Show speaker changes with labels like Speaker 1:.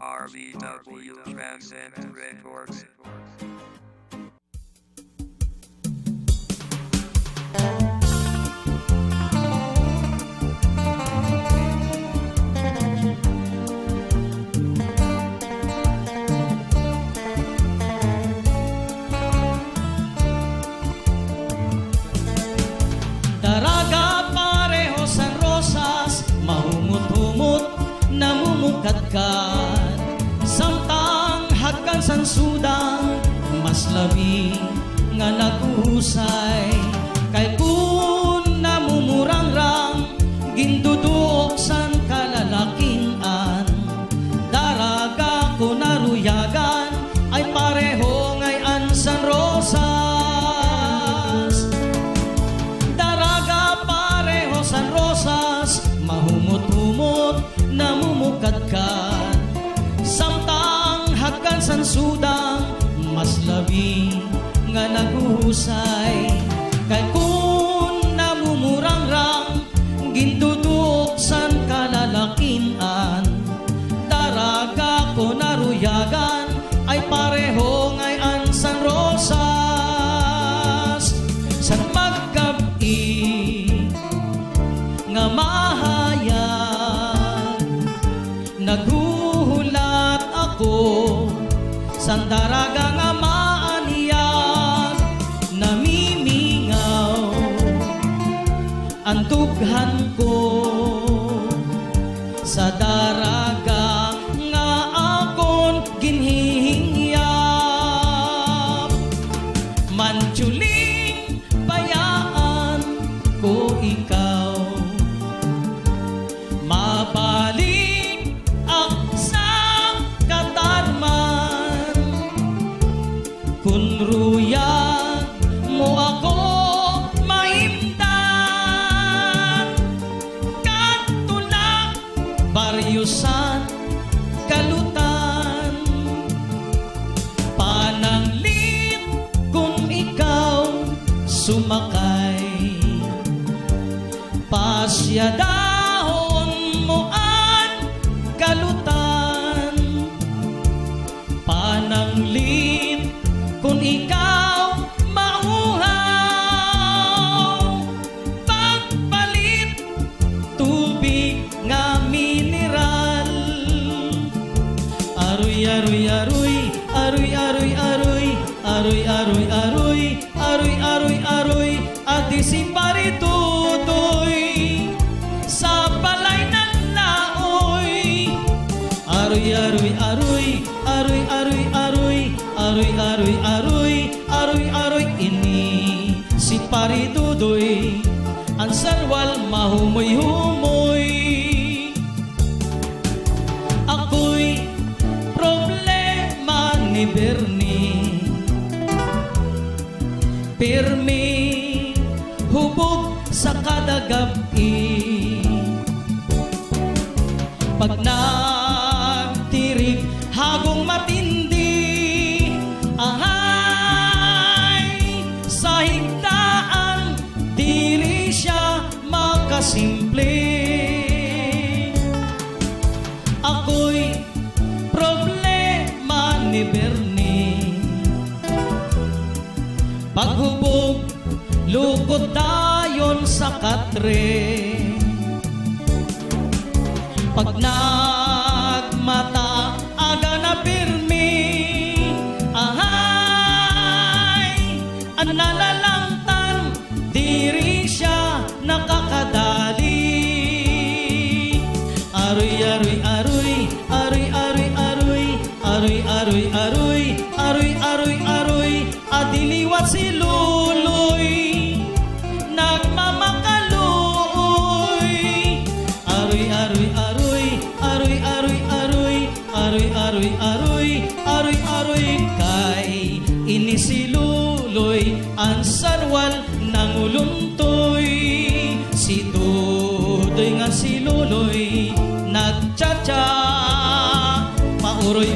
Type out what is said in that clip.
Speaker 1: RBW Transcend Records.
Speaker 2: Daraga pareho San Rosas, mahumot-humot, namumukadkad. Samtang hagkan San Sudang, mas labi nga nag-usay. Kay kun namumurang-rang, ginduduok san kalalakinan. Daraga ko naruyagan, ay pareho ngayon San Rosas. Daraga pareho San Rosas, mahumot-humot, namumukadkad. Samtang hagkan San Sudang, mas labi nga nag-uhusay. Kay kun namumurang-rang, gintutuok san kalalakinan. Daraga ko naruyagan, ay pareho ngayon San Rosas. San maggabi nga mahayag, naghuhulat ako san daraga nga maaniyag. Namimingaw ang tughan ko sa daraga nga akon ginhihingyap. Manchuling bayaan ko ikaw, mabalik ang sa katarman. Kun ruyag mo ako maimdan, katulak baryusan kalutan. Pananglit kung ikaw sumakay, pasyadahon mo ang kalutan. Pananglit kung ikaw mauhaw, pagpalit tubig nga mineral. Aroy, aroy, aroy, aroy, aroy, aroy, aroy, aroy, aroy, aroy, aroy, aroy, ati si paritutoy sa balay ng laoy. Aroy, aroy, aroy, aroy, aroy, aroy, aroy, aroy, aroy, aroy, aroy, ini si paritutoy ang sarwal mahumoy-humoy. Ako'y problema ni Bernie, pirmi hubog sa kada gabi. Pag nagtirig hagong matindi, ahay sa higdaan diri siya makasimple. Ako'y problema ni Bernie, paghubog lukot dayon sa katre. Pag nagmata aga na pirmi, ahay ang nalalangtan diri siya nakakadali. Aroy, aroy, aroy, aroy, aroy, aroy, aroy, aroy, aroy, aroy, aroy, aroy, adiliwat si Luloy nagmamakaloy. Aroy, aroy, aroy, aroy, aroy, aroy, aroy, aroy, aroy, aroy, aroy, kay ini si Luloy ang sarwal ng uluntoy. Si Dudoy nga si Luloy nagchacha, pauroy